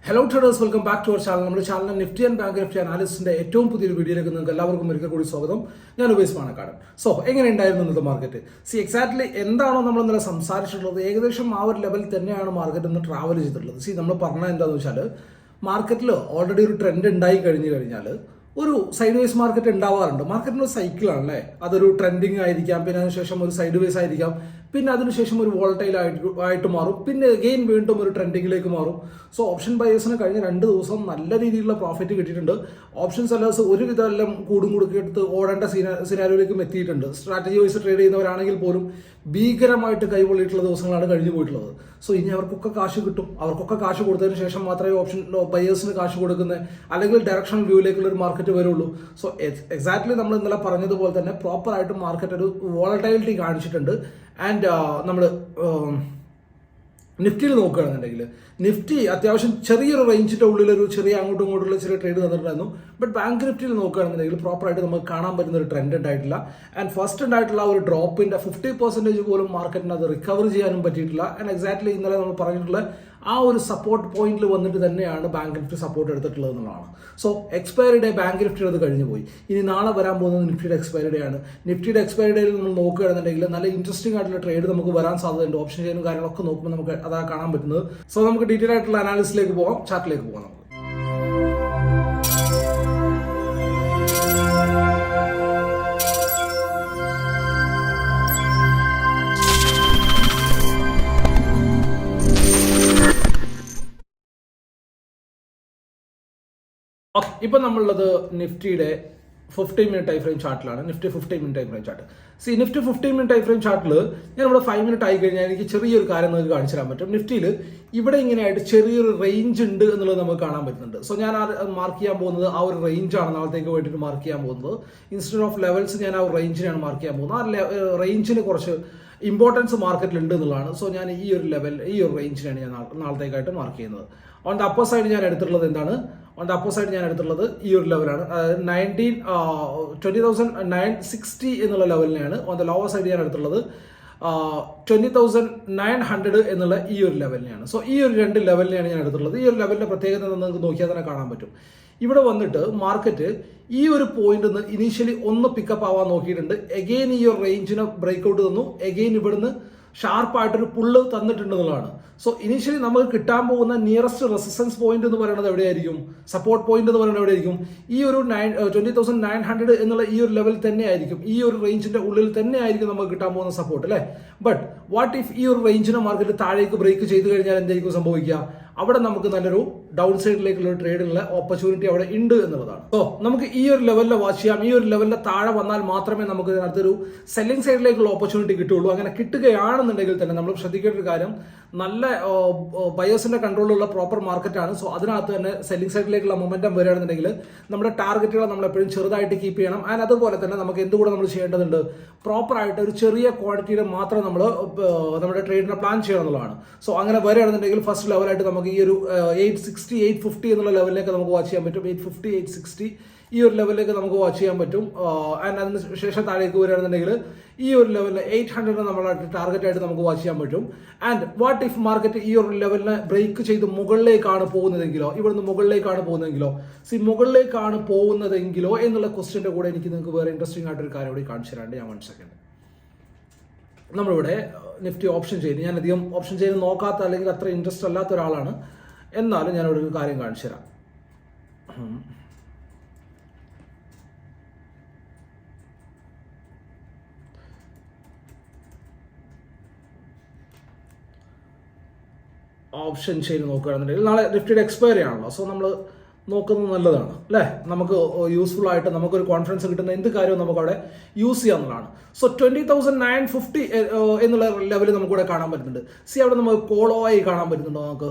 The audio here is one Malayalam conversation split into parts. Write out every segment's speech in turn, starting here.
Hello traders, welcome back to our channel. നമ്മുടെ channel Nifty and bank Nifty അനാലിസിന്റെ ഏറ്റവും പുതിയൊരു വീഡിയോയിലേക്ക് നിങ്ങൾക്ക് എല്ലാവർക്കും ഒരിക്കൽ കൂടി സ്വാഗതം. ഞാൻ ഉപേസ് പാണക്കാട്. സോ എങ്ങനെ ഉണ്ടായിരുന്നു ഇന്നത്തെ മാർക്കറ്റ്? എക്സാക്ട്ലി എന്താണോ നമ്മൾ ഇന്നലെ സംസാരിച്ചിട്ടുള്ളത്, ഏകദേശം ആ ഒരു ലെവൽ തന്നെയാണ് മാർക്കറ്റ് ഇന്ന് ട്രാവൽ ചെയ്തിട്ടുള്ളത്. നമ്മൾ പറഞ്ഞത് എന്താണെന്ന് വെച്ചാൽ, മാർക്കറ്റിൽ ഓൾറെഡി ഒരു ട്രെൻഡ് ഉണ്ടായി കഴിഞ്ഞു കഴിഞ്ഞാൽ ഒരു സൈഡ് വേസ് മാർക്കറ്റ് ഉണ്ടാവാറുണ്ട്. മാർക്കറ്റിൻ്റെ ഒരു സൈക്കിളാണ് അല്ലേ. അതൊരു ട്രെൻഡിങ് ആയിരിക്കാം, പിന്നെ അതിനുശേഷം ഒരു സൈഡ് വേസ് ആയിരിക്കാം, പിന്നെ അതിനുശേഷം ഒരു വോളറ്റൈൽ ആയിട്ട് മാറും, പിന്നെ അഗെയിൻ വീണ്ടും ഒരു ട്രെൻഡിങ്ങിലേക്ക് മാറും. സോ ഓപ്ഷൻ ബയേഴ്സിന് കഴിഞ്ഞ 2 ദിവസം നല്ല രീതിയിലുള്ള പ്രോഫിറ്റ് കിട്ടിയിട്ടുണ്ട്. ഓപ്ഷൻ സെല്ലേഴ്സ് ഒരുവിധം എല്ലാം കൊടുക്കെടുത്ത് ഓടേണ്ട സിനാരിയോയിലേക്കും എത്തിയിട്ടുണ്ട്. സ്ട്രാറ്റജി വൈസ് ട്രേഡ് ചെയ്യുന്നവരാണെങ്കിൽ പോലും ഭീകരമായിട്ട് കൈപൊള്ളിയിട്ടുള്ള ദിവസങ്ങളാണ് കഴിഞ്ഞു പോയിട്ടുള്ളത്. സോ ഇനി അവർക്കൊക്കെ കാശ് കിട്ടും. അവർക്കൊക്കെ കാശ് കൊടുത്തതിന് ശേഷം മാത്രമേ ഓപ്ഷൻ ബയേഴ്സിന് കാശ് കൊടുക്കുന്നത് അല്ലെങ്കിൽ ഡയറക്ഷണൽ വ്യൂയിലേക്കുള്ള ഒരു മാർക്കറ്റ് വരുള്ളൂ. സോ എക്സാക്ട്ലി നമ്മൾ ഇന്നലെ പറഞ്ഞതുപോലെ തന്നെ പ്രോപ്പറായിട്ട് മാർക്കറ്റ് ഒരു വോളറ്റൈലിറ്റി കാണിച്ചിട്ടുണ്ട്. ആൻഡ് നമ്മൾ നിഫ്റ്റിയിൽ നോക്കുകയാണെന്നുണ്ടെങ്കിൽ നിഫ്റ്റി അത്യാവശ്യം ചെറിയൊരു റേഞ്ചിൻ്റെ ഉള്ളിലൊരു ചെറിയ അങ്ങോട്ടും ഇങ്ങോട്ടുള്ള ചെറിയ ട്രേഡ് തന്നിട്ടുണ്ടായിരുന്നു. ബട്ട് ബാങ്ക് നിഫ്റ്റിയിൽ നോക്കുകയാണെന്നുണ്ടെങ്കിൽ പ്രോപ്പറായിട്ട് നമുക്ക് കാണാൻ പറ്റുന്ന ഒരു ട്രെൻഡ് ഉണ്ടായിട്ടില്ല. ആൻഡ് ഫസ്റ്റ് ഉണ്ടായിട്ടുള്ള ഒരു ഡ്രോപ്പിൻ്റെ 50% പോലും മാർക്കറ്റിന് അത് റിക്കവർ ചെയ്യാനും പറ്റിയിട്ടില്ല. ആൻഡ് എക്സാക്ട്ലി ഇന്നലെ നമ്മൾ പറഞ്ഞിട്ടുള്ള ആ ഒരു സപ്പോർട്ട് പോയിന്റിൽ വന്നിട്ട് തന്നെയാണ് ബാങ്ക് നിഫ്റ്റി സപ്പോർട്ട് എടുത്തിട്ടുള്ളത് എന്നുള്ളതാണ്. സോ എക്സ്പയറി ഡേ ബാങ്ക് നിഫ്റ്റിയുടെ അത് കഴിഞ്ഞു പോയി. ഇനി നാളെ വരാൻ പോകുന്നത് നിഫ്റ്റിയുടെ എക്സ്പയറി ഡേ ആണ്. നിഫ്റ്റിയുടെ എക്സ്പയറി ഡേയിൽ നമ്മൾ നോക്കുകയാണെന്നുണ്ടെങ്കിൽ നല്ല ഇൻട്രസ്റ്റിംഗ് ആയിട്ടുള്ള ട്രേഡ് നമുക്ക് വരാൻ സാധ്യതയുണ്ട്. ഓപ്ഷൻ ചെയ്യുന്ന കാര്യങ്ങളൊക്കെ നോക്കുമ്പോൾ നമുക്ക് അതാ കാണാൻ പറ്റുന്നത്. സോ നമുക്ക് ഡീറ്റെയിൽ ആയിട്ടുള്ള അനാലിസിലേക്ക് പോകാം, ചാർട്ടിലേക്ക് പോകാം. ഇപ്പം നമ്മളുള്ളത് നിഫ്റ്റിയുടെ 15-minute ടൈം ഫ്രെയിം ചാർട്ടിലാണ്. Nifty 15-minute time frame chart. Nifty 15-minute time frame ചാർട്ടിൽ ഞാൻ ഇവിടെ 5 മിനിറ്റ് ആയി കഴിഞ്ഞാൽ എനിക്ക് ചെറിയൊരു കാര്യം നിങ്ങൾക്ക് കാണിച്ചു തരാൻ പറ്റും. നിഫ്റ്റിയിൽ ഇവിടെ ഇങ്ങനെയായിട്ട് ചെറിയൊരു റേഞ്ച് ഉണ്ട് എന്നുള്ളത് നമുക്ക് കാണാൻ പറ്റുന്നുണ്ട്. സോ ഞാൻ മാർക്ക് ചെയ്യാൻ പോകുന്നത് ആ ഒരു റേഞ്ചാണ് നാളത്തേക്ക് വേണ്ടിയിട്ട് മാർക്ക് ചെയ്യാൻ പോകുന്നത്. ഇൻസ്റ്റെഡ് ഓഫ് ലെവൽസ് ഞാൻ ആ ഒരു റേഞ്ചിനാണ് മാർക്ക് ചെയ്യാൻ പോകുന്നത്. ആ റേഞ്ചിന് കുറച്ച് ഇമ്പോർട്ടൻസ് മാർക്കറ്റിൽ ഉണ്ട് എന്നുള്ളതാണ്. സോ ഞാൻ ഈ ഒരു റേഞ്ചിനാണ് ഞാൻ നാളത്തേക്കായിട്ട് മാർക്ക് ചെയ്യുന്നത്. ഓൺ ദ അപ്പർ സൈഡ് ഞാൻ എടുത്തിട്ടുള്ളത് എന്താണ്? ഓൺ ദ അപ്പർ സൈഡ് ഞാൻ എടുത്തിട്ടുള്ളത് ഈ ഒരു ലെവലാണ്. 20,960 എന്നുള്ള ലെവലിനെയാണ്. ഓൺ ദ ലോവർ സൈഡ് ഞാൻ എടുത്തിട്ടുള്ളത് 20,900 എന്നുള്ള ഈ ഒരു ലെവലിനെയാണ്. സോ ഈ ഒരു 2 ലെവലിനെയാണ് ഞാൻ എടുത്തിട്ടുള്ളത്. ഈ ഒരു ലെവലിന്റെ പ്രത്യേകത നിങ്ങൾക്ക് നോക്കിയാൽ തന്നെ കാണാൻ പറ്റും. ഇവിടെ വന്നിട്ട് മാർക്കറ്റ് ഈ ഒരു പോയിന്റ് നിന്ന് ഇനീഷ്യലി ഒന്ന് പിക്കപ്പ് ആവാൻ നോക്കിയിട്ടുണ്ട്. എഗെയിൻ ഈ ഒരു റേഞ്ചിനെ ബ്രേക്ക്ഔട്ട് തന്നു. എഗെയിൻ ഇവിടുന്ന് ഷാർപ്പായിട്ടൊരു പുള്ള് തന്നിട്ടുണ്ടെന്നുള്ളതാണ്. സോ ഇനീഷ്യലി നമുക്ക് കിട്ടാൻ പോകുന്ന നിയറസ്റ്റ് റെസിസ്റ്റൻസ് പോയിന്റ് എന്ന് പറയുന്നത് എവിടെയായിരിക്കും? സപ്പോർട്ട് പോയിന്റ് എന്ന് പറയുന്നത് എവിടെയായിരിക്കും? ഈ ഒരു 20,900 എന്നുള്ള ഈ ഒരു ലെവൽ തന്നെ ആയിരിക്കും. ഈ ഒരു റേഞ്ചിന്റെ ഉള്ളിൽ തന്നെ ആയിരിക്കും നമുക്ക് കിട്ടാൻ പോകുന്ന സപ്പോർട്ട് അല്ലേ. ബട്ട് വാട്ട് ഇഫ് ഈ ഒരു റേഞ്ചിനെ മാർക്കറ്റ് താഴേക്ക് ബ്രേക്ക് ചെയ്ത് കഴിഞ്ഞാൽ എന്തായിരിക്കും സംഭവിക്കുക? അവിടെ നമുക്ക് നല്ലൊരു ഡൗൺ സൈഡിലേക്കുള്ള ട്രേഡിനുള്ള ഓപ്പർച്യൂണിറ്റി അവിടെ ഉണ്ട് എന്നുള്ളതാണ്. സോ നമുക്ക് ഈ ഒരു ലെവലിൽ വാച്ച് ചെയ്യാം. ഈ ഒരു ലെവലിന്റെ താഴെ വന്നാൽ മാത്രമേ നമുക്ക് ഇതിനകത്തൊരു സെല്ലിംഗ് സൈഡിലേക്കുള്ള ഓപ്പർച്യൂണിറ്റി കിട്ടുള്ളൂ. അങ്ങനെ കിട്ടുകയാണെന്നുണ്ടെങ്കിൽ തന്നെ നമ്മൾ ശ്രദ്ധിക്കേണ്ട ഒരു കാര്യം, നല്ല ബയേഴ്സിന്റെ കൺട്രോളിലുള്ള പ്രോപ്പർ മാർക്കറ്റാണ്. സോ അതിനകത്ത് തന്നെ സെല്ലിംഗ് സൈഡിലേക്കുള്ള മൊമെന്റം വരികയാണെന്നുണ്ടെങ്കിൽ നമ്മുടെ ടാർഗറ്റുകൾ നമ്മൾ എപ്പോഴും ചെറുതായിട്ട് കീപ്പ് ചെയ്യണം. ആൻഡ് അതുപോലെ തന്നെ നമുക്ക് എന്തുകൂടെ നമ്മൾ ചെയ്യേണ്ടതുണ്ട്? പ്രോപ്പറായിട്ട് ഒരു ചെറിയ ക്വാണ്ടിറ്റിയുടെ മാത്രം നമ്മൾ നമ്മുടെ ട്രേഡിനെ പ്ലാൻ ചെയ്യണം എന്നുള്ളതാണ്. സോ അങ്ങനെ വരികയാണെന്നുണ്ടെങ്കിൽ ഫസ്റ്റ് ലെവലായിട്ട് നമുക്ക് ഈ ഒരു 860, 850 എന്നുള്ള ലെവലിലേക്ക് നമുക്ക് വാച്ച് ചെയ്യാൻ പറ്റും. 850, 860 ഈ ഒരു ലെവലിലേക്ക് നമുക്ക് വാച്ച് ചെയ്യാൻ പറ്റും. ആൻഡ് അതിന് ശേഷം താഴേക്ക് വരികയാണെന്നുണ്ടെങ്കിൽ ഈ ഒരു ലെവലിൽ 800 നമ്മളായിട്ട് ടാർഗറ്റ് ആയിട്ട് നമുക്ക് വാച്ച് ചെയ്യാൻ പറ്റും. ആൻഡ് വാട്ട് ഇഫ് മാർക്കറ്റ് ഈ ഒരു ലെവലിനെ ബ്രേക്ക് ചെയ്ത് മുകളിലേക്കാണ് പോകുന്നതെങ്കിലോ, ഇവിടുന്ന് മുകളിലേക്കാണ് പോകുന്നതെങ്കിലോ, മുകളിലേക്കാണ് പോകുന്നതെങ്കിലോ എന്നുള്ള ക്വസ്റ്റ്യൻ്റെ കൂടെ എനിക്ക് നിങ്ങൾക്ക് വേറെ ഇൻട്രസ്റ്റിംഗ് ആയിട്ടൊരു കാര്യം കൂടി കാണിച്ചു തരാണ്ട്. ഞാൻ 1 സെക്കൻഡ്. നമ്മളിവിടെ നിഫ്റ്റി ഓപ്ഷൻ ചെയ്ത്, ഞാൻ അധികം ഓപ്ഷൻ ചെയ്ത് നോക്കാത്ത അല്ലെങ്കിൽ അത്ര ഇൻട്രസ്റ്റ് അല്ലാത്ത ഒരാളാണ്. എന്നാലും ഞാനിവിടെ ഒരു കാര്യം കാണിച്ചു തരാം. ഓപ്ഷൻ ചെയ്ത് നോക്കുകയാണെന്നുണ്ടെങ്കിൽ നാളെ നിഫ്റ്റിയുടെ എക്സ്പയറി ആണല്ലോ. സോ നമ്മൾ നോക്കുന്നത് നല്ലതാണ് അല്ലേ. നമുക്ക് യൂസ്ഫുൾ ആയിട്ട് നമുക്കൊരു കോൺഫിഡൻസ് കിട്ടുന്ന എന്ത് കാര്യവും നമുക്ക് അവിടെ യൂസ് ചെയ്യാവുന്നതാണ്. സോ 20,950 എന്നുള്ള ലെവൽ നമുക്കിവിടെ കാണാൻ പറ്റുന്നുണ്ട്. അവിടെ നമുക്ക് കോളോയി കാണാൻ പറ്റുന്നുണ്ടോ? നമുക്ക്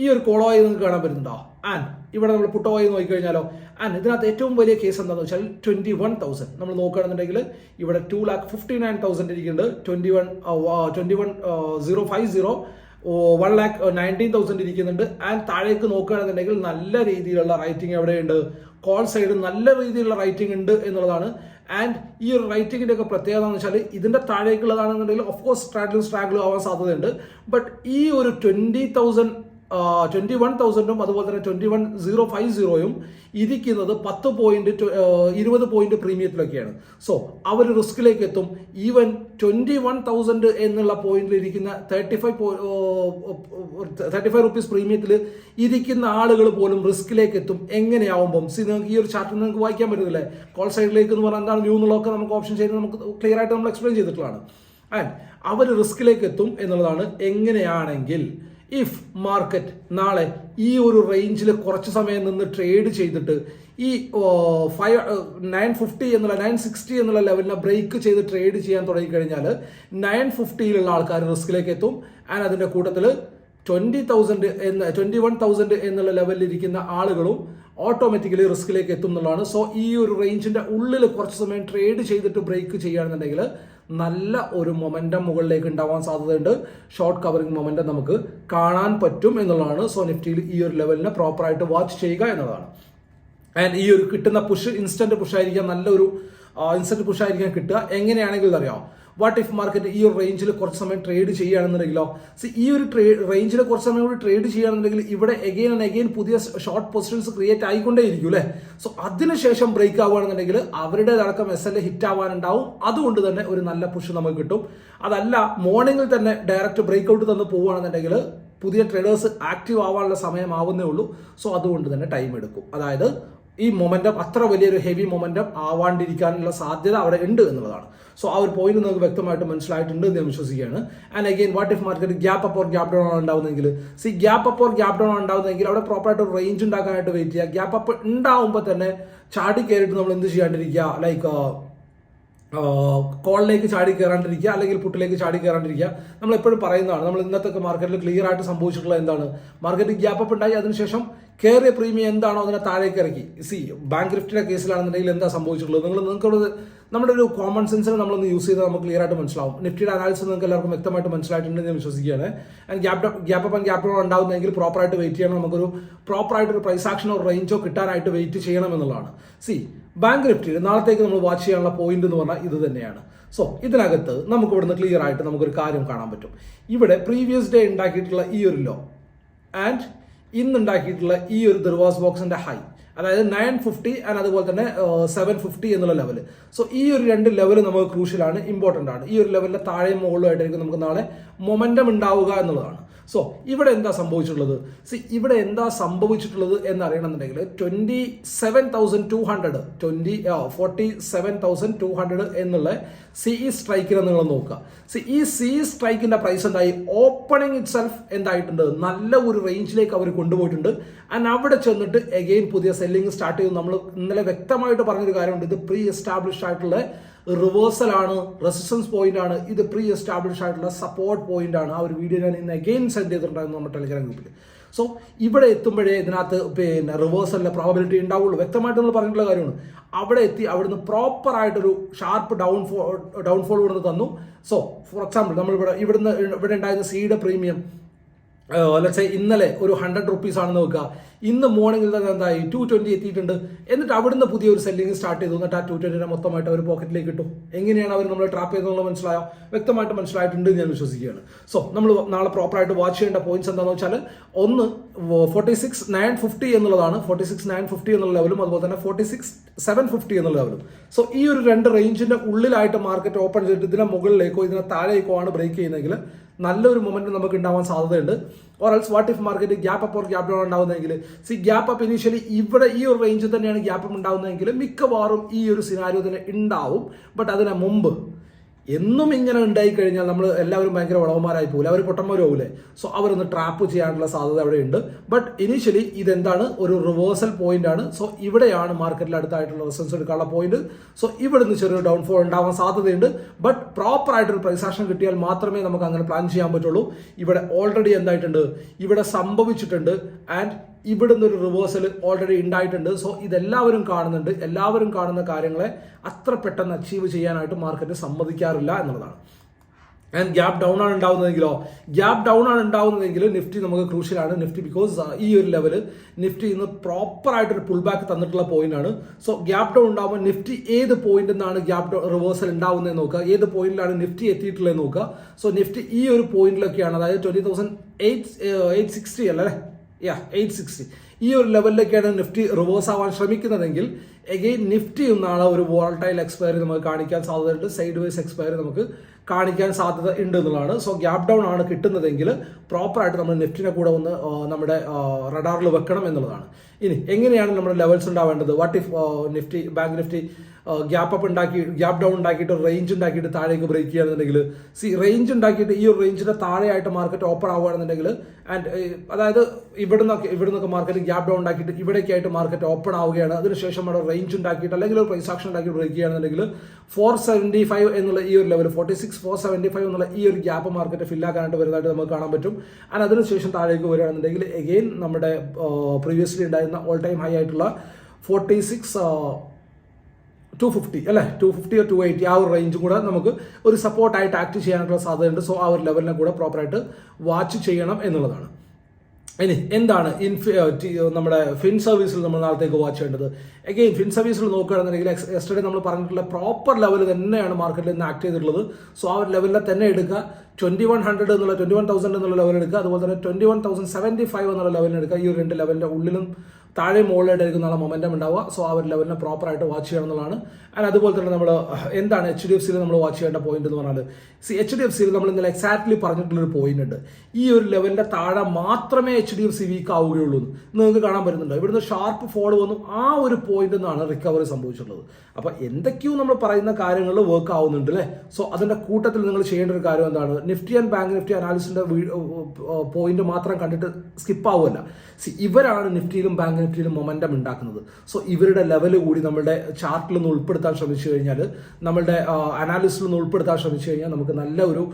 ഈ ഒരു കോളോയി നിങ്ങൾക്ക് കാണാൻ പറ്റുന്നുണ്ടോ? ആൻഡ് ഇവിടെ നമ്മൾ പുട്ടോയി നോക്കിക്കഴിഞ്ഞാലോ, ആൻഡ് ഇതിനകത്ത് ഏറ്റവും വലിയ കേസ് എന്താണെന്ന് വെച്ചാൽ 21,000 നമ്മൾ നോക്കുകയാണെന്നുണ്ടെങ്കിൽ ഇവിടെ 2,59,000 ഇരിക്കുന്നുണ്ട്. 21,050 1,19,000 ഇരിക്കുന്നുണ്ട്. ആൻഡ് താഴേക്ക് നോക്കുകയാണെന്നുണ്ടെങ്കിൽ നല്ല രീതിയിലുള്ള റൈറ്റിംഗ് എവിടെയുണ്ട്? കോൾ സൈഡ് നല്ല രീതിയിലുള്ള റൈറ്റിംഗ് ഉണ്ട് എന്നുള്ളതാണ്. ആൻഡ് ഈ ഒരു റൈറ്റിംഗിന്റെ ഒക്കെ പ്രത്യേകത എന്ന് വെച്ചാൽ ഇതിന്റെ താഴേക്കുള്ളതാണെന്നുണ്ടെങ്കിൽ ഓഫ് കോഴ്സ് സ്ട്രാഗിളും ആവാൻ സാധ്യതയുണ്ട്. ബട്ട് ഈ ഒരു 20,000 21,000ഉം അതുപോലെ തന്നെ 21,050യും ഇരിക്കുന്നത് 20 പോയിന്റ് പ്രീമിയത്തിലൊക്കെയാണ്. സോ അവർ റിസ്കിലേക്ക് എത്തും. ഈവൻ 21,000 എന്നുള്ള പോയിന്റിൽ ഇരിക്കുന്ന 35 റുപ്പീസ് പ്രീമിയത്തിൽ ഇരിക്കുന്ന ആളുകൾ പോലും റിസ്കിലേക്ക് എത്തും. എങ്ങനെയാവുമ്പം നിങ്ങൾക്ക് ഈ ഒരു ചാർട്ടിൽ നിങ്ങൾക്ക് വായിക്കാൻ പറ്റുന്നില്ലേ, കോൾ സൈഡിലേക്ക് എന്ന് പറഞ്ഞാൽ എന്താണ് വ്യൂ എന്നുള്ളതൊക്കെ നമുക്ക് ഓപ്ഷൻ ചെയ്ത് നമുക്ക് ക്ലിയർ ആയിട്ട് നമ്മൾ എക്സ്പ്ലെയിൻ ചെയ്തിട്ടുള്ളതാണ്. ആൻഡ് അവർ റിസ്കിലേക്ക് എത്തും എന്നുള്ളതാണ്. എങ്ങനെയാണെങ്കിൽ ഇഫ് മാർക്കറ്റ് നാളെ ഈ ഒരു റേഞ്ചിൽ കുറച്ച് സമയം നിന്ന് ട്രേഡ് ചെയ്തിട്ട് ഈ 950 എന്നുള്ള 960 എന്നുള്ള ലെവലിനെ ബ്രേക്ക് ചെയ്ത് ട്രേഡ് ചെയ്യാൻ തുടങ്ങിക്കഴിഞ്ഞാൽ 950യിലുള്ള ആൾക്കാർ റിസ്കിലേക്ക് എത്തും. ആൻഡ് അതിൻ്റെ കൂട്ടത്തിൽ 21,000 എന്നുള്ള ലെവലിൽ ഇരിക്കുന്ന ആളുകളും ഓട്ടോമാറ്റിക്കലി റിസ്കിലേക്ക് എത്തും എന്നുള്ളതാണ്. സോ ഈ ഒരു റേഞ്ചിന്റെ ഉള്ളിൽ കുറച്ച് സമയം ട്രേഡ് ചെയ്തിട്ട് ബ്രേക്ക് ചെയ്യുകയാണെന്നുണ്ടെങ്കിൽ നല്ല ഒരു മൊമെന്റം മുകളിലേക്ക് ഉണ്ടാവാൻ സാധ്യതയുണ്ട്. ഷോർട്ട് കവറിംഗ് മൊമെന്റം നമുക്ക് കാണാൻ പറ്റും എന്നുള്ളതാണ്. സോ നിഫ്റ്റിയിൽ ഈ ഒരു ലെവലിനെ പ്രോപ്പറായിട്ട് വാച്ച് ചെയ്യുക എന്നുള്ളതാണ്. ആൻഡ് ഈ ഒരു കിട്ടുന്ന പുഷ് ഇൻസ്റ്റന്റ് പുഷ് ആയിരിക്കാം, നല്ലൊരു ഇൻസ്റ്റന്റ് പുഷ് ആയിരിക്കാം കിട്ടുക. എങ്ങനെയാണെങ്കിൽ അറിയാം, വാട്ട് ഇഫ് മാർക്കറ്റ് ഈ ഒരു റേഞ്ചിൽ കുറച്ച് സമയം ട്രേഡ് ചെയ്യുകയാണെന്നുണ്ടെങ്കിലോ, ഈ ഒരു റേഞ്ചിൽ കുറച്ച് സമയം കൂടി ട്രേഡ് ചെയ്യുകയാണെന്നുണ്ടെങ്കിൽ ഇവിടെ എഗെയിൻ ആൻഡ് എഗെയിൻ പുതിയ ഷോർട്ട് പൊസിഷൻസ് ക്രിയേറ്റ് ആയിക്കൊണ്ടേയിരിക്കും അല്ലേ. സോ അതിനുശേഷം ബ്രേക്ക് ആവുകയാണെന്നുണ്ടെങ്കിൽ അവരുടേതടക്കം SL ഹിറ്റ് ആവാനുണ്ടാവും. അതുകൊണ്ട് തന്നെ ഒരു നല്ല പുഷ് നമുക്ക് കിട്ടും. അതല്ല മോർണിംഗിൽ തന്നെ ഡയറക്റ്റ് ബ്രേക്ക് ഔട്ട് തന്ന് പോവുകയാണെന്നുണ്ടെങ്കിൽ പുതിയ ട്രേഡേഴ്സ് ആക്റ്റീവ് ആവാനുള്ള സമയമാവുന്നേ ഉള്ളൂ. സോ അതുകൊണ്ട് തന്നെ ടൈം എടുക്കും. അതായത് ഈ മൊമെന്റം അത്ര വലിയൊരു ഹെവി മൊമെന്റം ആവാണ്ടിരിക്കാനുള്ള സാധ്യത അവിടെ ഉണ്ട് എന്നുള്ളതാണ്. സോ ആ ഒരു പോയിന്റ് നമുക്ക് വ്യക്തമായിട്ട് മനസ്സിലായിട്ടുണ്ട് എന്ന് ഞാൻ വിശ്വസിക്കുകയാണ്. And again what if market gap up or gap down ആണ് ഉണ്ടാവുന്നതെങ്കിൽ, gap up or gap down ആണ് ഉണ്ടാവുന്നതെങ്കിൽ അവിടെ പ്രോപ്പറായിട്ട് ഒരു റേഞ്ച് ഉണ്ടാക്കാനായിട്ട് വെയിറ്റ് ചെയ്യുക. ഗ്യാപ്പ് അപ്പ് ഉണ്ടാവുമ്പോൾ തന്നെ ചാടി കയറിയിട്ട് നമ്മൾ എന്ത് ചെയ്യാണ്ടിരിക്കുക, ലൈക്ക് കോളിലേക്ക് ചാടി കയറാണ്ടിരിക്കുക അല്ലെങ്കിൽ പുട്ടിലേക്ക് ചാടി കയറാണ്ടിരിക്കുക. നമ്മൾ എപ്പോഴും പറയുന്നതാണ്, നമ്മൾ ഇന്നത്തെ മാർക്കറ്റിൽ ക്ലിയർ ആയിട്ട് സംഭവിച്ചിട്ടുള്ളത് എന്താണ്, മാർക്കറ്റ് ഗ്യാപ്പ് അപ്പ് ഉണ്ടായി അതിനുശേഷം കയറിയ പ്രീമിയം എന്താണോ അതിനെ താഴേക്ക് ഇറക്കി. ബാങ്ക് നിഫ്റ്റിയുടെ കേസിലാണെന്നുണ്ടെങ്കിൽ എന്താ സംഭവിച്ചിട്ടുള്ളത്, നിങ്ങൾക്ക് നമ്മുടെ ഒരു കോമൺ സെൻസിനെ നമ്മളൊന്ന് യൂസ് ചെയ്താൽ നമുക്ക് ക്ലിയർ ആയിട്ട് മനസ്സിലാവും. നിഫ്റ്റിയുടെ അനാലിസിസ് നിങ്ങൾക്ക് എല്ലാവർക്കും വ്യക്തമായിട്ട് മനസ്സിലായിട്ടുണ്ടെന്ന് ഞാൻ വിശ്വസിക്കുകയാണ്. And gap up and gap down ഉണ്ടാവുന്നെങ്കിൽ പ്രോപ്പറായിട്ട് വെയിറ്റ് ചെയ്യണം. നമുക്കൊരു പ്രോപ്പറായിട്ട് ഒരു പ്രൈസ് ആക്ഷനോ റേഞ്ചോ കിട്ടാനായിട്ട് വെയിറ്റ് ചെയ്യണം എന്നുള്ളതാണ്. ബാങ്ക് നിഫ്റ്റിയിൽ നാളത്തേക്ക് നമ്മൾ വാച്ച് ചെയ്യാനുള്ള പോയിന്റ് എന്ന് പറഞ്ഞാൽ ഇത് തന്നെയാണ്. സോ ഇതിനകത്ത് നമുക്ക് ഇവിടുന്ന് ക്ലിയർ ആയിട്ട് നമുക്കൊരു കാര്യം കാണാൻ പറ്റും. ഇവിടെ പ്രീവിയസ് ഡേ ഉണ്ടാക്കിയിട്ടുള്ള ഈ ഒരു ലോ ആൻഡ് ഇന്ന് ഉണ്ടാക്കിയിട്ടുള്ള ഈ ഒരു ദർവാസ് ബോക്സിന്റെ ഹൈ, അതായത് 950 ആൻഡ് അതുപോലെ തന്നെ 750 എന്നുള്ള ലെവല്. സോ ഈ ഒരു രണ്ട് ലെവല് നമുക്ക് ക്രൂഷ്യലാണ്, ഇമ്പോർട്ടൻ്റ് ആണ്. ഈ ഒരു ലെവലിന്റെ താഴെയും മുകളിലുമായിട്ടായിരിക്കും നമുക്ക് നാളെ മൊമെന്റം ഉണ്ടാവുക എന്നുള്ളതാണ്. സോ ഇവിടെ എന്താ സംഭവിച്ചിട്ടുള്ളത്, ഇവിടെ എന്താ സംഭവിച്ചിട്ടുള്ളത് എന്നറിയണമെന്നുണ്ടെങ്കിൽ 47,200 എന്നുള്ള CE സ്ട്രൈക്കിനെ നിങ്ങൾ നോക്കുക. ഈ CE സ്ട്രൈക്കിന്റെ പ്രൈസ് എന്തായി, ഓപ്പണിംഗ് ഇറ്റ് സെൽഫ് എന്തായിട്ടുണ്ട്, നല്ല ഒരു റേഞ്ചിലേക്ക് അവർ കൊണ്ടുപോയിട്ടുണ്ട്. ആൻഡ് അവിടെ ചെന്നിട്ട് എഗെയിൻ പുതിയ സെല്ലിംഗ് സ്റ്റാർട്ട് ചെയ്തു. നമ്മൾ ഇന്നലെ വ്യക്തമായിട്ട് പറഞ്ഞൊരു കാര്യമുണ്ട്, ഇത് പ്രീ എസ്റ്റാബ്ലിഷ്ഡ് ആയിട്ടുള്ള റിവേഴ്സൽ ആണ്, റെസിസ്റ്റൻസ് പോയിന്റ് ആണ്, ഇത് പ്രീ എസ്റ്റാബ്ലിഷ് ആയിട്ടുള്ള സപ്പോർട്ട് പോയിന്റ് ആണ്. ആ ഒരു വീഡിയോ ഞാൻ ഇന്ന് അഗെയിൻ സെൻഡ് ചെയ്തിട്ടുണ്ടായിരുന്നു നമ്മുടെ ടെലിഗ്രാം ഗ്രൂപ്പിൽ. സോ ഇവിടെ എത്തുമ്പോഴേ ഇതിനകത്ത് റിവേഴ്സലിന്റെ പ്രോബിലിറ്റി ഉണ്ടാവുള്ളൂ. വ്യക്തമായിട്ട് നമ്മൾ പറഞ്ഞിട്ടുള്ള കാര്യമാണ്. അവിടെ എത്തി അവിടുന്ന് പ്രോപ്പർ ആയിട്ടൊരു ഷാർപ്പ് ഡൗൺഫോൾ ഇവിടുന്ന് തന്നു. സോ ഫോർ എക്സാമ്പിൾ നമ്മൾ ഇവിടെ ഉണ്ടായിരുന്ന സിയുടെ പ്രീമിയം ഇന്നലെ ഒരു 100 റുപ്പീസ് ആണെന്ന് നോക്കുക. ഇന്ന് മോർണിംഗിൽ തന്നെ എന്തായി 220 എത്തിയിട്ടുണ്ട്. എന്നിട്ട് അവിടുന്ന് പുതിയൊരു സെല്ലിംഗ് സ്റ്റാർട്ട് ചെയ്തു. എന്നിട്ട് ആ 220 മൊത്തമായിട്ട് അവർ പോക്കറ്റിലേക്ക് കിട്ടും. എങ്ങനെയാണ് അവർ നമ്മളെ ട്രാപ്പ് ചെയ്തെന്നുള്ളത് മനസ്സിലായോ? വ്യക്തമായിട്ട് മനസ്സിലായിട്ടുണ്ട് ഞാൻ വിശ്വസിക്കുകയാണ്. സോ നമ്മൾ നാളെ പ്രോപ്പറായിട്ട് വാച്ച് ചെയ്യേണ്ട പോയിന്റ്സ് എന്താണെന്ന് വെച്ചാൽ, ഒന്ന് 46,950 എന്നുള്ളതാണ്, 46,950 എന്നുള്ള ലെവലും അതുപോലെ തന്നെ 46,750 എന്നുള്ള ലെവലും. സോ ഈ ഒരു രണ്ട് റേഞ്ചിന്റെ ഉള്ളിലായിട്ട് മാർക്കറ്റ് ഓപ്പൺ ചെയ്തിട്ട് ഇതിനെ മുകളിലേക്കോ ഇതിനെ താഴേക്കോ ആണ് ബ്രേക്ക് ചെയ്യുന്നതെങ്കിൽ നല്ലൊരു മൊമെന്റം നമുക്ക് ഉണ്ടാവാൻ സാധ്യതയുണ്ട്. Or else what if market gap up or gap down ഉണ്ടാവുന്നതെങ്കിൽ, ഗ്യാപ്പ് അപ്പ് ഇനീഷ്യലി ഇവിടെ ഈ ഒരു റേഞ്ചിൽ തന്നെയാണ് ഗ്യാപ്പ് അപ്പ് ഉണ്ടാവുന്നതെങ്കിൽ മിക്കവാറും ഈ ഒരു സിനാരിയോ തന്നെ ഉണ്ടാവും. ബട്ട് അതിന് മുമ്പ് എന്നും ഇങ്ങനെ ഉണ്ടായിക്കഴിഞ്ഞാൽ നമ്മൾ എല്ലാവരും ഭയങ്കര വളവന്മാരായി പോകില്ല, അവർ പൊട്ടന്മാരും ആവൂലേ. സോ അവരൊന്ന് ട്രാപ്പ് ചെയ്യാനുള്ള സാധ്യത അവിടെ ഉണ്ട്. ബട്ട് ഇനീഷ്യലി ഇതെന്താണ്, ഒരു റിവേഴ്സൽ പോയിന്റ് ആണ്. സോ ഇവിടെയാണ് മാർക്കറ്റിൽ അടുത്തായിട്ടുള്ള റെസിസ്റ്റൻസ് എടുക്കാനുള്ള പോയിന്റ്. സോ ഇവിടുന്ന് ചെറിയൊരു ഡൗൺഫോൾ ഉണ്ടാവാൻ സാധ്യതയുണ്ട്. ബട്ട് പ്രോപ്പർ ആയിട്ടൊരു പ്രൈസ് ആക്ഷൻ കിട്ടിയാൽ മാത്രമേ നമുക്ക് അങ്ങനെ പ്ലാൻ ചെയ്യാൻ പറ്റുള്ളൂ. ഇവിടെ ഓൾറെഡി എന്തായിട്ടുണ്ട്, ഇവിടെ സംഭവിച്ചിട്ടുണ്ട്. ആൻഡ് ഇവിടുന്ന് ഒരു റിവേഴ്സൽ ഓൾറെഡി ഉണ്ടായിട്ടുണ്ട്. സോ ഇതെല്ലാവരും കാണുന്നുണ്ട്. എല്ലാവരും കാണുന്ന കാര്യങ്ങളെ അത്ര പെട്ടെന്ന് അച്ചീവ് ചെയ്യാനായിട്ട് മാർക്കറ്റ് സമ്മതിക്കാറില്ല എന്നുള്ളതാണ്. ആൻഡ് ഗ്യാപ്പ് ഡൗൺ ആണ് ഉണ്ടാവുന്നതെങ്കിൽ നിഫ്റ്റി നമുക്ക് ക്രൂഷ്യലാണ്. നിഫ്റ്റി ബിക്കോസ് ഈ ഒരു ലെവല് നിഫ്റ്റി ഇന്ന് പ്രോപ്പർ ആയിട്ടൊരു പുൾ ബാക്ക് തന്നിട്ടുള്ള പോയിന്റ് ആണ്. സോ ഗ്യാപ്പ് ഡൗൺ ഉണ്ടാകുമ്പോൾ നിഫ്റ്റി ഏത് പോയിന്റിൽ നിന്നാണ് ഗ്യാപ്പ് ഡൗൺ റിവേഴ്സൽ ഉണ്ടാവുന്നത് നോക്കുക, ഏത് പോയിന്റിലാണ് നിഫ്റ്റി എത്തിയിട്ടുള്ളത് നോക്കുക. സോ നിഫ്റ്റി ഈ ഒരു പോയിന്റിലൊക്കെയാണ്, അതായത് 20,860 അല്ലേ 860 ഈ ഒരു ലെവലിലേക്കാണ് നിഫ്റ്റി റിവേഴ്സ് ആവാൻ ശ്രമിക്കുന്നതെങ്കിൽ എഗെയിൻ നിഫ്റ്റിയും നാളെ ഒരു വോളട്ടൈൽ എക്സ്പയറി നമുക്ക് കാണിക്കാൻ സാധ്യതയുണ്ട്, സൈഡ് വേസ് എക്സ്പയറി നമുക്ക് കാണിക്കാൻ സാധ്യത ഉണ്ട് എന്നുള്ളതാണ്. സോ ഗ്യാപ് ഡൗൺ ആണ് കിട്ടുന്നതെങ്കിൽ പ്രോപ്പറായിട്ട് നമ്മൾ നിഫ്റ്റിനെ കൂടെ ഒന്ന് നമ്മുടെ റഡാറിൽ വെക്കണം എന്നുള്ളതാണ്. ഇനി എങ്ങനെയാണ് നമ്മുടെ ലെവൽസ് ഉണ്ടാവേണ്ടത്? What if bank Nifty gap down ഉണ്ടാക്കിയിട്ട് റേഞ്ച് ഉണ്ടാക്കിയിട്ട് താഴേക്ക് ബ്രേക്ക് ചെയ്യുകയാണെന്നുണ്ടെങ്കിൽ, റേഞ്ച് ഉണ്ടാക്കിയിട്ട് ഈ ഒരു റേഞ്ചിന്റെ താഴെയായിട്ട് മാർക്കറ്റ് ഓപ്പൺ ആവുകയാണെന്നുണ്ടെങ്കിൽ, ആൻഡ് അതായത് ഇവിടുന്നൊക്കെ മാർക്കറ്റ് ഗ്യാപ്പ് ഡൗൺ ഉണ്ടാക്കിയിട്ട് ഇവിടേക്കായിട്ട് മാർക്കറ്റ് ഓപ്പൺ ആവുകയാണ്, അതിനുശേഷം അവിടെ റേഞ്ച് ഉണ്ടാക്കിയിട്ട് അല്ലെങ്കിൽ ഒരു പ്രൈസ് ആക്ഷൻ ഉണ്ടാക്കി ബ്രേക്ക് ചെയ്യുകയാണെന്നുണ്ടെങ്കിൽ 475 എന്നുള്ള ഈ ഒരു ലെവൽ 475 എന്നുള്ള ഈ ഒരു ഗ്യാപ്പ് മാർക്കറ്റ് ഫില്ലാക്കാനായിട്ട് വരുന്നതായിട്ട് നമുക്ക് കാണാൻ പറ്റും. ആൻഡ് അതിനുശേഷം താഴേക്ക് വരികയാണെന്നുണ്ടെങ്കിൽ എഗെയിൻ നമ്മുടെ പ്രീവിയസ്ലി ഉണ്ടായിരുന്ന ഓൾ ടൈം ഹൈ ആയിട്ടുള്ള 250 അല്ലേ, 250 or 280 ആ ഒരു റേഞ്ചും കൂടെ നമുക്ക് ഒരു സപ്പോർട്ടായിട്ട് ആക്ട് ചെയ്യാനുള്ള സാധ്യതയുണ്ട്. സോ ആ ഒരു ലെവലിനെ കൂടെ പ്രോപ്പറായിട്ട് വാച്ച് ചെയ്യണം എന്നുള്ളതാണ്. ഇനി എന്താണ് നമ്മുടെ ഫിൻ സർവീസിൽ നമ്മൾ നാളത്തേക്ക് വാച്ച് ചെയ്യേണ്ടത്? അഗെയിൻ ഫിൻ സർവീസിൽ നോക്കുകയാണെന്നുണ്ടെങ്കിൽ യെസ്റ്റർഡേ നമ്മൾ പറഞ്ഞിട്ടുള്ള പ്രോപ്പർ ലെവൽ തന്നെയാണ് മാർക്കറ്റിൽ നിന്ന് ആക്ട് ചെയ്തിട്ടുള്ളത്. സോ ആ ഒരു ലെവലിൽ തന്നെ എടുക്കുക. 2100 എന്നുള്ള 21,000 എന്നുള്ള ലെവൽ എടുക്കുക, അതുപോലെ തന്നെ 21,075 എന്നുള്ള ലെവലിന് എടുക്കുക. ഈ ഒരു രണ്ട് ലെവലിന്റെ ഉള്ളിലും താഴെ മുകളിലായിട്ടായിരിക്കും നാളെ മൊമെന്റം ഉണ്ടാവുക. സോ ആ ഒരു ലെവലിനെ പ്രോപ്പറായിട്ട് വാച്ച് ചെയ്യണം എന്നുള്ളതാണ്. ആൻഡ് അതുപോലെ തന്നെ നമ്മൾ എന്താണ് HDFCയിൽ നമ്മൾ വാച്ച് ചെയ്യേണ്ട പോയിന്റ് എന്ന് പറഞ്ഞാൽ, HDFCയിൽ നമ്മൾ ഇന്നലെ എക്സാക്ട്ലി പറഞ്ഞിട്ടുള്ളൊരു പോയിന്റ് ഉണ്ട്. ഈ ഒരു ലെവലിന്റെ താഴെ മാത്രമേ HDFC വീക്ക് ആവുകയുള്ളൂ എന്ന് നിങ്ങൾക്ക് കാണാൻ പറ്റുന്നുണ്ട്. ഇവിടുന്ന് ഷാർപ്പ് ഫോൾ വന്നു ആ ഒരു പോയിന്റ് നിന്നാണ് റിക്കവറി സംഭവിച്ചിട്ടുള്ളത്. അപ്പൊ എന്തൊക്കെയോ നമ്മൾ പറയുന്ന കാര്യങ്ങൾ വർക്ക് ആവുന്നുണ്ട് അല്ലേ. സോ അതിന്റെ കൂട്ടത്തിൽ നിങ്ങൾ ചെയ്യേണ്ട ഒരു കാര്യം എന്താണ്? നിഫ്റ്റി ആൻഡ് ബാങ്ക് നിഫ്റ്റി അനാലിസിന്റെ പോയിന്റ് മാത്രം കണ്ടിട്ട് സ്കിപ്പ് ആവുമല്ല. ഇവരാണ് നിഫ്റ്റിയിലും ബാങ്ക് നിഫ്റ്റിയിലും മൊമെന്റം ഉണ്ടാക്കുന്നത്. സോ ഇവരുടെ ലെവൽ കൂടി നമ്മുടെ ചാർട്ടിൽ നിന്ന് ഉൾപ്പെടുത്താൻ ശ്രമിച്ചു കഴിഞ്ഞാൽ, നമ്മളുടെ അനാലിസിൽ നിന്ന് ഉൾപ്പെടുത്താൻ ശ്രമിച്ചു കഴിഞ്ഞാൽ നമുക്ക് നല്ലൊരു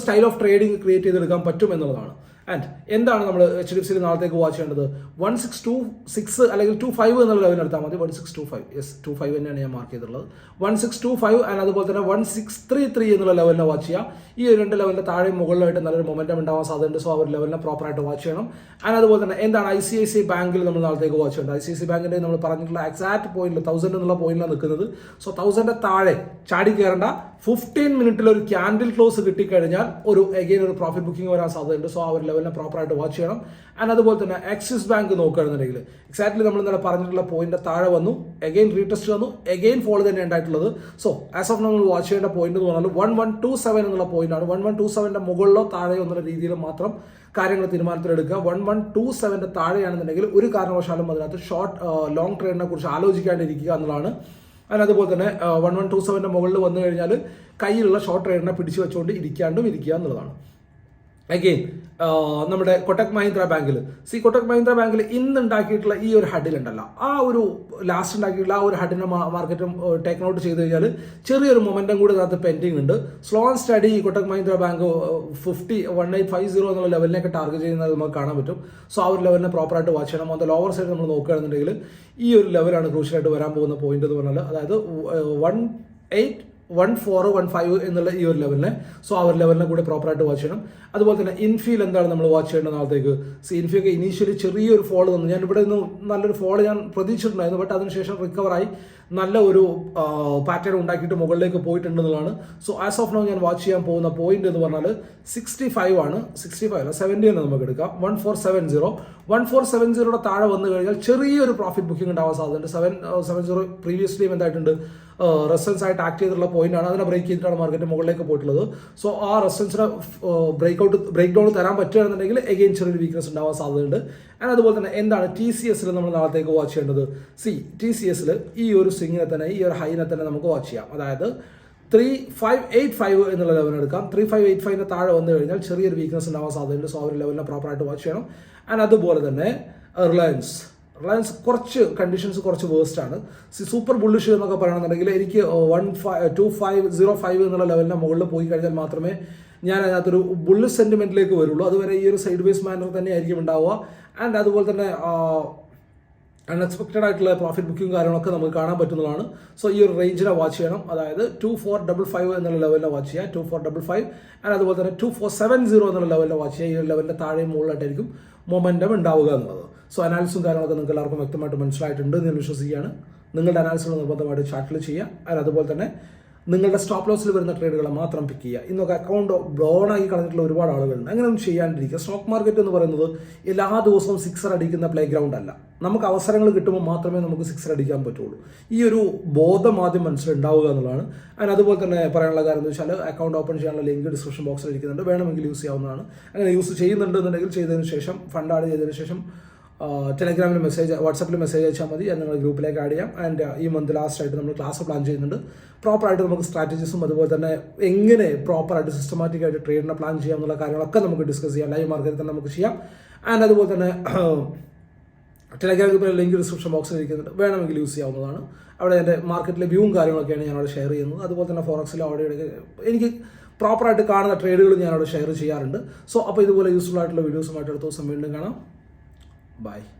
സ്റ്റൈൽ ഓഫ് ട്രേഡിംഗ് ക്രിയേറ്റ് ചെയ്തെടുക്കാൻ പറ്റും എന്നുള്ളതാണ്. ആൻഡ് എന്താണ് നമ്മൾ HDFCയിൽ നാളത്തേക്ക് വാച്ച് ചെയ്യേണ്ടത്? 1626 അല്ലെങ്കിൽ 25 എന്നുള്ള ലെവലിൽ എടുത്താൽ മതി. 1625 25 തന്നെയാണ് ഞാൻ മാർക്ക് ചെയ്തിട്ടുള്ളത്. 1625 ആൻഡ് അതുപോലെ തന്നെ 1633 എന്നുള്ള ലെവലിനെ വാച്ച് ചെയ്യാം. ഈ രണ്ട് ലെവലിന്റെ താഴെ മുകളിലായിട്ട് നല്ലൊരു മൊമെന്റം ഉണ്ടാവാൻ സാധ്യതയുണ്ട്. സോ ആ ഒരു ലെവലിനെ പ്രോപ്പറായിട്ട് വാച്ച് ചെയ്യണം. ആൻഡ് അതുപോലെ തന്നെ എന്താണ് ICICI ബാങ്കിൽ നമ്മൾ നാളത്തേക്ക് വാച്ച് ചെയ്യേണ്ടത്? ICICI ബാങ്കിന്റെ നമ്മൾ പറഞ്ഞിട്ടുള്ള എക്സാക്ട് പോയിന്റിൽ 1000 എന്നുള്ള പോയിന്റിലാണ് നിൽക്കുന്നത്. സോ 1000 താഴെ ചാടി കയറേണ്ട. 15 മിനിറ്റിൽ ഒരു ക്യാൻഡിൽ ക്ലോസ് കിട്ടിക്കഴിഞ്ഞാൽ ഒരു പ്രോഫിറ്റ് ബുക്കിംഗ് വരാൻ സാധ്യതയുണ്ട്. സോ ആ ഒരു ലെവലിനെ പ്രോപ്പറായിട്ട് വാച്ച് ചെയ്യണം. ആൻഡ് അതുപോലെ തന്നെ ആക്സിസ് ബാങ്ക് നോക്കുകയാണെന്നുണ്ടെങ്കിൽ എക്സാക്ട്ലി നമ്മൾ ഇന്നലെ പറഞ്ഞിട്ടുള്ള പോയിന്റ് താഴെ വന്നു, എഗെയിൻ റീടെസ്റ്റ് വന്നു, എഗെയിൻ ഫോൾ തന്നെ ഉണ്ടായിട്ടുള്ളത്. സോ ആസ് ഓഫ് നമ്മൾ വാച്ച് ചെയ്യേണ്ട പോയിന്റ് എന്ന് പറഞ്ഞാൽ 1127 എന്നുള്ള പോയിന്റ് ആണ്. 1127ന്റെ മുകളിലോ താഴെയോ എന്നുള്ള രീതിയിൽ മാത്രം കാര്യങ്ങൾ തീരുമാനത്തിലെടുക്കുക. 1127ന്റെ താഴെയാണെന്നുണ്ടെങ്കിൽ ഒരു കാരണവശാലും അതിനകത്ത് ലോങ് ട്രേഡിനെ കുറിച്ച് ആലോചിക്കാണ്ടിരിക്കുക എന്നുള്ളതാണ്. അതിന് അതുപോലെ തന്നെ 1127ന്റെ മുകളിൽ വന്നു കഴിഞ്ഞാൽ കയ്യിലുള്ള ഷോർട്ട് ട്രേഡിനെ പിടിച്ചു വെച്ചുകൊണ്ട് ഇരിക്കുക എന്നുള്ളതാണ്. അഗെയിൻ നമ്മുടെ കൊട്ടക് മഹീന്ദ്ര ബാങ്കിൽ ഇന്ന് ഉണ്ടാക്കിയിട്ടുള്ള ഈ ഒരു ഹഡിലുണ്ടല്ലോ, ആ ഒരു ലാസ്റ്റ് ഉണ്ടാക്കിയിട്ടുള്ള ആ ഒരു ഹഡിനെ മാർക്കറ്റും ടേക്ക് ഔട്ട് ചെയ്ത് കഴിഞ്ഞാൽ ചെറിയൊരു മൊമെന്റം കൂടി അതിനകത്ത് പെൻഡിങ് ഉണ്ട്. Slow and study Kotak Mahindra bank 1850 എന്നുള്ള ലെവലിനൊക്കെ ടാർഗറ്റ് ചെയ്യുന്നത് നമുക്ക് കാണാൻ പറ്റും. സോ ആ ഒരു ലെവലിനെ പ്രോപ്പറായിട്ട് വാച്ച് ചെയ്യണം. അത് ലോവർ സൈഡ് നമ്മൾ നോക്കുകയാണെന്നുണ്ടെങ്കിൽ ഈ ഒരു ലെവലാണ് ക്രൂഷ്യലായിട്ട് വരാൻ പോകുന്ന പോയിന്റ് എന്ന് പറഞ്ഞാൽ, അതായത് 181415 എന്നുള്ള ഈ ഒരു ലെവലിനെ. സോ ആ ഒരു ലെവലിനെ കൂടെ പ്രോപ്പറായിട്ട് വാച്ച് ചെയ്യണം. അതുപോലെ തന്നെ ഇൻഫീൽ എന്താണ് നമ്മൾ വാച്ച് ചെയ്യേണ്ടത് നാളത്തേക്ക്? ഇൻഫിയൊക്കെ ഇനീഷ്യലി ചെറിയൊരു ഫോൾ തന്നു. ഞാൻ ഇവിടെ നിന്ന് നല്ലൊരു ഫോൾ ഞാൻ പ്രതീക്ഷിച്ചിട്ടുണ്ടായിരുന്നു. ബട്ട് അതിനുശേഷം റിക്കവറായി നല്ല ഒരു പാറ്റേൺ ഉണ്ടാക്കിയിട്ട് മുകളിലേക്ക് പോയിട്ടുണ്ടെന്നുള്ളതാണ്. സോ ആസ് ഓഫ് നൗ ഞാൻ വാച്ച് ചെയ്യാൻ പോകുന്ന പോയിന്റ് എന്ന് പറഞ്ഞാൽ 65 ആണ്. 65 അല്ല 70 എന്ന് നമുക്ക് എടുക്കാം. 1470 താഴെ വന്നു കഴിഞ്ഞാൽ ചെറിയൊരു പ്രോഫിറ്റ് ബുക്കിംഗ് ഉണ്ടാവാൻ സാധ്യതയുണ്ട്. 770 പ്രീവിയസ്ലിയും എന്തായിട്ടുണ്ട് റെസിസ്റ്റൻസ് ആയിട്ട് ആക്ട് ചെയ്തിട്ടുള്ള പോയിന്റ് ആണ്. അതിനെ ബ്രേക്ക് ചെയ്തിട്ടാണ് മാർക്കറ്റ് മുകളിലേക്ക് പോയിട്ടുള്ളത്. സോ ആ റെസിസ്റ്റൻസിനെ ബ്രേക്ക് ഡൗൺ തരാൻ പറ്റുകയാണെന്നുണ്ടെങ്കിൽ എഗെയിൻ ചെറിയൊരു വീക്ക്നെസ് ഉണ്ടാവാൻ സാധ്യതയുണ്ട്. ആൻഡ് അതുപോലെ തന്നെ എന്താണ് TCSൽ നമ്മൾ നാളത്തേക്ക് വാച്ച് ചെയ്യേണ്ടത്? TCSൽ ഈ ഒരു സ്വിങ്ങിനെ തന്നെ, ഈ ഒരു ഹൈനെ തന്നെ നമുക്ക് വാച്ച് ചെയ്യാം. അതായത് 3585 എന്നുള്ള ലെവലിന് എടുക്കാം. 3585ന്റെ താഴെ വന്നു കഴിഞ്ഞാൽ ചെറിയൊരു വീക്ക്നെസ് ഉണ്ടാവാൻ സാധ്യതയുണ്ട്. സോ ആ ഒരു ലെവലിനെ പ്രോപ്പറായിട്ട് വാച്ച് ചെയ്യണം. ആൻഡ് അതുപോലെ തന്നെ റിലയൻസ് കുറച്ച് കണ്ടീഷൻസ് കുറച്ച് വേസ്റ്റ് ആണ്. സൂപ്പർ ബുള്ളിഷ് എന്നൊക്കെ പറയുകയാണെന്നുണ്ടെങ്കിൽ എനിക്ക് 2505 എന്നുള്ള ലെവലിന്റെ മുകളിൽ പോയി കഴിഞ്ഞാൽ മാത്രമേ ഞാൻ അതിനകത്തൊരു ബുള്ളിഷ് സെന്റിമെന്റിലേക്ക് വരുള്ളൂ. അതുവരെ ഈ ഒരു സൈഡ് വേസ് മാനർ തന്നെ ആയിരിക്കും ഉണ്ടാവുക. ആൻഡ് അതുപോലെ തന്നെ അൺഎക്സ്പെക്റ്റഡ് ആയിട്ടുള്ള പ്രോഫിറ്റ് ബുക്കിംഗ് കാര്യങ്ങളൊക്കെ നമുക്ക് കാണാൻ പറ്റുന്നതാണ്. സോ ഈ ഒരു റേഞ്ചിനെ വാച്ച് ചെയ്യണം. അതായത് 2455 എന്നുള്ള ലെവലിനെ വാച്ച് ചെയ്യുക, 2455. ആൻഡ് അതുപോലെ തന്നെ 2470 എന്നുള്ള ലെവലിനെ വാച്ച് ചെയ്യുക. ഈ ഒരു ലെവലിന്റെ താഴെയും മുകളിലായിട്ടായിരിക്കും മൊമെന്റം ഉണ്ടാവുക എന്നുള്ളത്. സോ അനാലിസും കാര്യങ്ങളൊക്കെ നിങ്ങൾക്ക് എല്ലാവർക്കും വ്യക്തമായിട്ട് മനസ്സിലായിട്ടുണ്ട് എന്ന് ഞാൻ വിശ്വസിക്കുകയാണ്. നിങ്ങളുടെ അനാലിസുകൾ നിർബന്ധമായിട്ട് ചാറ്റിൽ ചെയ്യുക. അതുപോലെ തന്നെ നിങ്ങളുടെ സ്റ്റോപ്പ് ലോസിൽ വരുന്ന ട്രേഡുകളെ മാത്രം പിക്ക് ചെയ്യുക. ഇന്നൊക്കെ അക്കൗണ്ട് ബ്ലോൺ ആക്കി കളഞ്ഞിട്ടുള്ള ഒരുപാട് ആളുകളുണ്ട്. അങ്ങനെ ഒന്നും ചെയ്യാണ്ടിരിക്കുക. സ്റ്റോക്ക് മാർക്കറ്റ് എന്ന് പറയുന്നത് എല്ലാ ദിവസവും സിക്സർ അടിക്കുന്ന പ്ലേ ഗ്രൗണ്ട് അല്ല. നമുക്ക് അവസരങ്ങൾ കിട്ടുമ്പോൾ മാത്രമേ നമുക്ക് സിക്സർ അടിക്കാൻ പറ്റുള്ളൂ. ഈ ഒരു ബോധം ആദ്യം മനസ്സിലുണ്ടാവുക എന്നുള്ളതാണ്. അതിന് അതുപോലെ തന്നെ പറയാനുള്ള കാര്യം എന്ന് വെച്ചാൽ അക്കൗണ്ട് ഓപ്പൺ ചെയ്യാനുള്ള ലിങ്ക് ഡിസ്ക്രിപ്ഷൻ ബോക്സിൽ ഇരിക്കുന്നുണ്ട്. വേണമെങ്കിൽ യൂസ് ചെയ്യാവുന്നതാണ്. അങ്ങനെ യൂസ് ചെയ്യുന്നുണ്ടെന്നുണ്ടെങ്കിൽ ചെയ്തതിന് ശേഷം ഫണ്ട് ആഡ് ചെയ്തതിന് ശേഷം ടെലഗ്രാമിൽ വാട്സാപ്പിൽ മെസ്സേജ് അയച്ചാൽ മതി. അത് നിങ്ങൾ ഗ്രൂപ്പിലേക്ക് ആഡ് ചെയ്യാം. ആൻഡ് ഈ മന്ത് ലാസ്റ്റ് ആയിട്ട് നമ്മൾ ക്ലാസ് പ്ലാൻ ചെയ്യുന്നുണ്ട്. പ്രോപ്പറായിട്ട് നമുക്ക് സ്ട്രാറ്റജീസും അതുപോലെ തന്നെ എങ്ങനെ പ്രോപ്പറായിട്ട് സിസ്റ്റമാറ്റിക് ആയിട്ട് ട്രേഡിനെ പ്ലാൻ ചെയ്യാം എന്നുള്ള കാര്യങ്ങളൊക്കെ നമുക്ക് ഡിസ്കസ് ചെയ്യാം. ലൈവ് മാർക്കറ്റിൽ തന്നെ നമുക്ക് ചെയ്യാം. ആൻഡ് അതുപോലെ തന്നെ ടെലഗ്രാം ഗ്രൂപ്പിലെ ലിങ്ക് ഡിസ്ക്രിപ്ഷൻ ബോക്സിൽ ഇരിക്കുന്നുണ്ട്. വേണമെങ്കിൽ യൂസ് ചെയ്യാവുന്നതാണ്. അവിടെ എൻ്റെ മാർക്കറ്റിലെ വ്യൂവും കാര്യങ്ങളൊക്കെയാണ് ഞാനവിടെ ഷെയർ ചെയ്യുന്നത്. അതുപോലെ തന്നെ ഫോറക്സിലെ ഓഡിയോ എനിക്ക് പ്രോപ്പറായിട്ട് കാണുന്ന ട്രേഡുകൾ ഞാനവിടെ ഷെയർ ചെയ്യാറുണ്ട്. സോ അപ്പോൾ ഇതുപോലെ യൂസ്ഫുൾ ആയിട്ടുള്ള വീഡിയോസുമായിട്ട് അടുത്ത ദിവസം വീണ്ടും കാണാം. Bye.